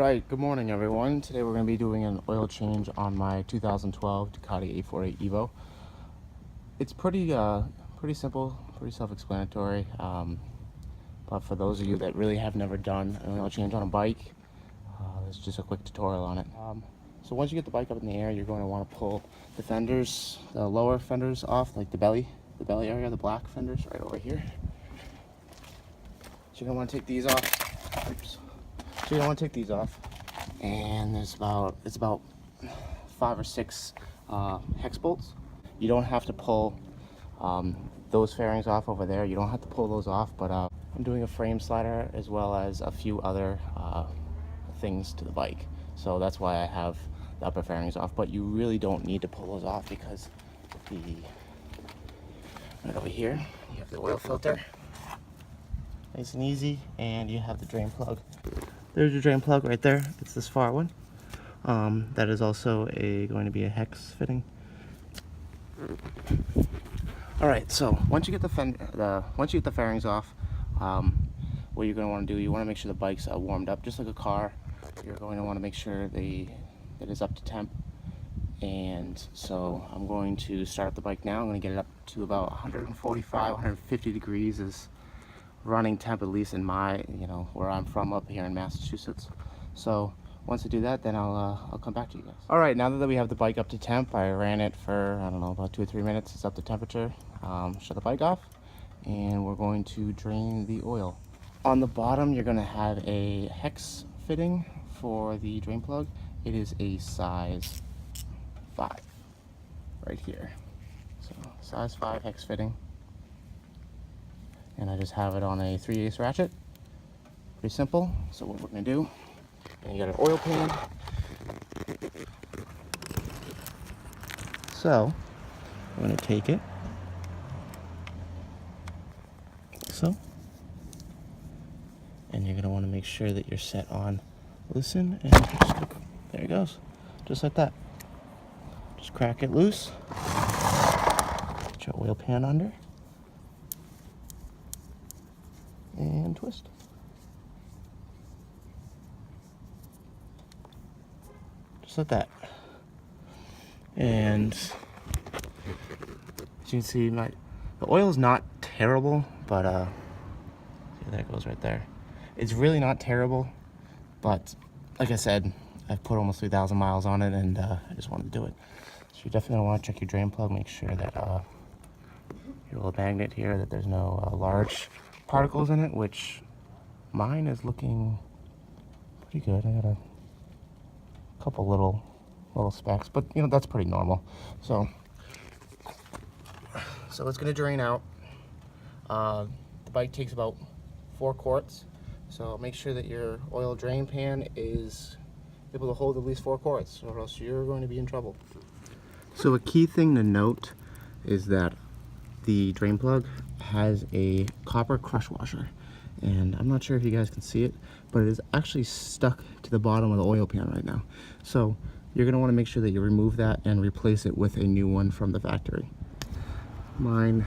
Alright, good morning everyone. Today we're going to be doing an oil change on my 2012 Ducati 848 Evo. It's pretty simple, pretty self-explanatory, but for those of you that really have never done an oil change on a bike, there's just a quick tutorial on it. So once you get the bike up in the air, you're going to want to pull the fenders, the lower fenders off, like the belly area, the black fenders right over here. So you're going to want to take these off. Oops. So you don't want to take these off, and it's about 5 or 6 hex bolts. You don't have to pull those fairings off over there. You don't have to pull those off, but I'm doing a frame slider as well as a few other things to the bike, so that's why I have the upper fairings off. But you really don't need to pull those off because right over here you have the oil filter, nice and easy, and you have the drain plug. There's your drain plug right there. It's this far one. That is also going to be a hex fitting. All right. So once you get the fairings off, what you're going to want to do, you want to make sure the bike's warmed up, just like a car. You're going to want to make sure that it is up to temp. And so I'm going to start up the bike now. I'm going to get it up to about 145, 150 degrees is running temp, at least in my, where I'm from up here in Massachusetts. So once I do that, then I'll come back to you guys. All right, now that we have the bike up to temp, I ran it for, I don't know, about 2 or 3 minutes. It's up to temperature. Shut the bike off, and we're going to drain the oil. On the bottom, you're going to have a hex fitting for the drain plug. It is a size 5 right here. So size 5 hex fitting. And I just have it on a 3/8 ratchet. Pretty simple. So what we're going to do, and you got an oil pan. So I'm going to take it, so, and you're going to want to make sure that you're set on loosen, and there it goes, just like that. Just crack it loose. Put your oil pan under. And twist. Just like that. And as you can see, the oil is not terrible, but see, there it goes right there. It's really not terrible, but like I said, I've put almost 3,000 miles on it, and I just wanted to do it. So you definitely want to check your drain plug, make sure that your little magnet here, that there's no large particles in it, which mine is looking pretty good. I got a couple little specks, but that's pretty normal. So it's gonna drain out. The bike takes about 4 quarts, so make sure that your oil drain pan is able to hold at least 4 quarts, or else you're going to be in trouble. So a key thing to note is that the drain plug has a copper crush washer, and I'm not sure if you guys can see it, but it is actually stuck to the bottom of the oil pan right now. So you're going to want to make sure that you remove that and replace it with a new one from the factory. Mine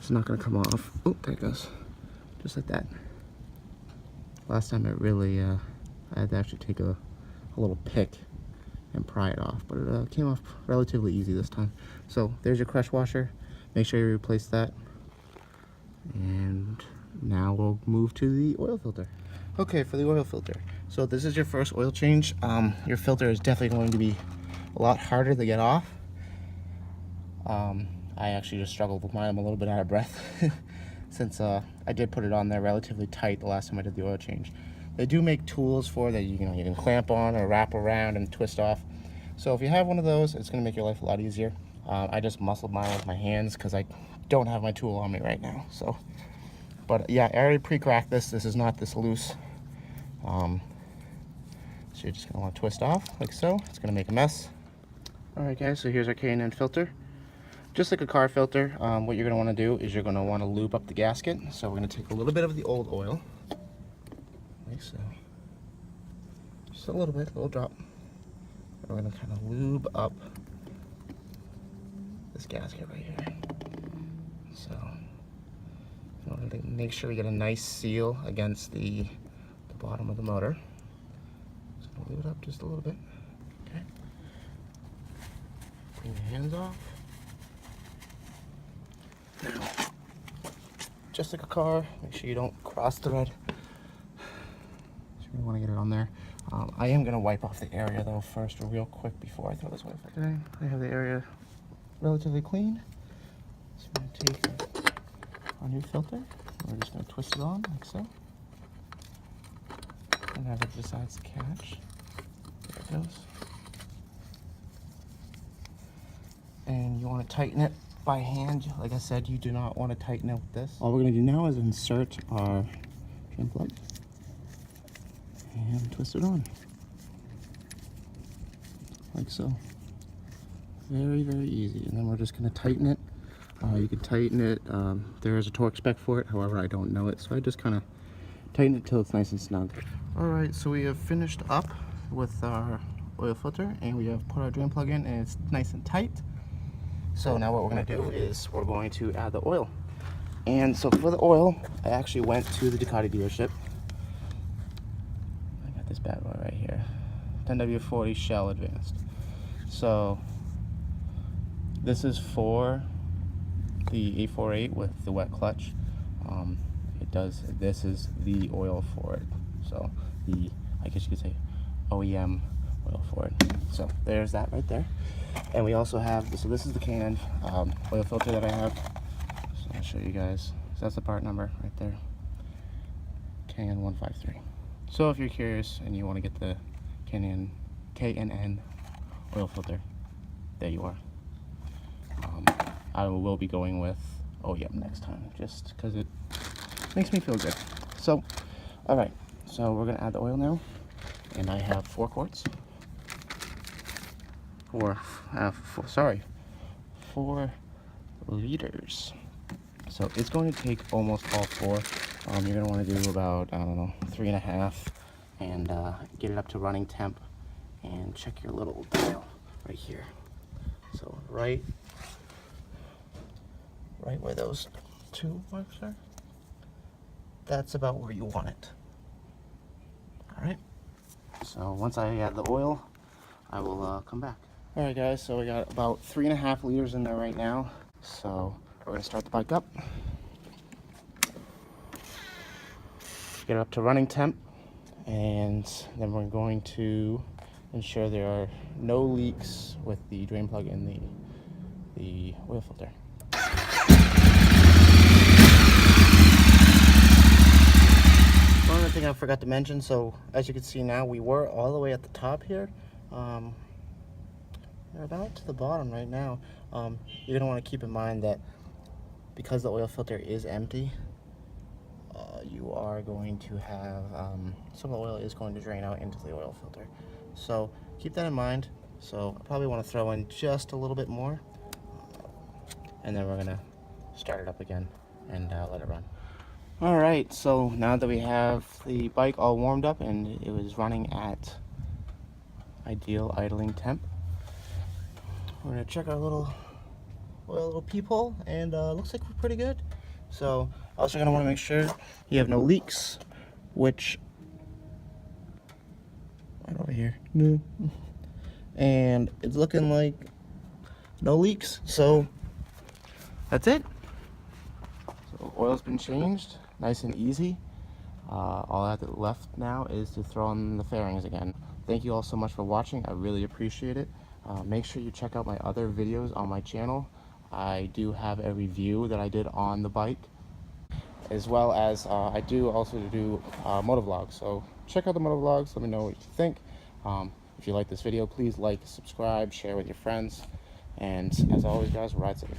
is not going to come off. Oh, there it goes, just like that. Last time it really I had to actually take a little pick and pry it off, but it came off relatively easy this time. So there's your crush washer. Make sure you replace that. And now we'll move to the oil filter. Okay, for the oil filter. So this is your first oil change. Your filter is definitely going to be a lot harder to get off. I actually just struggled with mine. I'm a little bit out of breath since I did put it on there relatively tight the last time I did the oil change. They do make tools for that you can clamp on or wrap around and twist off. So if you have one of those, it's going to make your life a lot easier. I just muscled mine with my hands because I don't have my tool on me right now. So, but yeah, I already pre-cracked this. This is not this loose. So you're just going to want to twist off like so. It's going to make a mess. All right, guys. So here's our K&N filter. Just like a car filter, what you're going to want to do is you're going to want to lube up the gasket. So we're going to take a little bit of the old oil, like so. Just a little bit, a little drop. We're going to kind of lube up this gasket right here. So in order to make sure we get a nice seal against the bottom of the motor. Glue it up just a little bit. Okay. Clean your hands off. Now, just like a car, make sure you don't cross thread. So you want to get it on there. I am going to wipe off the area though first real quick before I throw this oil filter in. I have the area relatively clean. So I'm going to take our new filter. We're just going to twist it on like so. Whenever it decides to catch. There it goes. And you want to tighten it by hand. Like I said, you do not want to tighten it with this. All we're going to do now is insert our trim plug and twist it on like so. Very, very easy. And then we're just going to tighten it. You can tighten it. There is a torque spec for it, however I don't know it, so I just kind of tighten it till it's nice and snug. Alright, so we have finished up with our oil filter and we have put our drain plug in and it's nice and tight. So now what we're going to do is we're going to add the oil. And so for the oil, I actually went to the Ducati dealership. I got this bad boy right here. 10W40 Shell Advanced. So this is for the 848 with the wet clutch. This is the oil for it. So I guess you could say OEM oil for it. So there's that right there. And we also have, so this is the K&N oil filter that I have. So I'll show you guys. So that's the part number right there. K&N 153. So if you're curious and you want to get the K&N oil filter, there you are. I will be going with OEM next time, just because it makes me feel good. So, all right. So we're gonna add the oil now, and I have 4 quarts. 4 liters. So it's going to take almost all 4. You're gonna want to do about, I don't know, 3.5, and get it up to running temp, and check your little dial right here. So right where those 2 marks are, that's about where you want it. All right. So once I add the oil, I will come back. All right, guys. So we got about 3.5 liters in there right now. So we're gonna start the bike up, get it up to running temp, and then we're going to ensure there are no leaks with the drain plug in the oil filter. One other thing I forgot to mention, so as you can see now, we were all the way at the top here. We're about to the bottom right now. You're gonna want to keep in mind that because the oil filter is empty, you are going to have some of the oil is going to drain out into the oil filter. So keep that in mind. So I probably want to throw in just a little bit more, and then we're gonna start it up again and let it run. All right, so now that we have the bike all warmed up and it was running at ideal idling temp, we're gonna check our little peephole, and looks like we're pretty good. So also gonna want to make sure you have no leaks, which right over here. No. And it's looking like no leaks, so that's it. So oil's been changed, nice and easy. All I have left now is to throw on the fairings again. Thank you all so much for watching. I really appreciate it. Make sure you check out my other videos on my channel. I do have a review that I did on the bike, as well as I do also do motovlogs. So check out the motovlogs, let me know what you think. If you like this video, please like, subscribe, share with your friends, and as always guys, ride safe.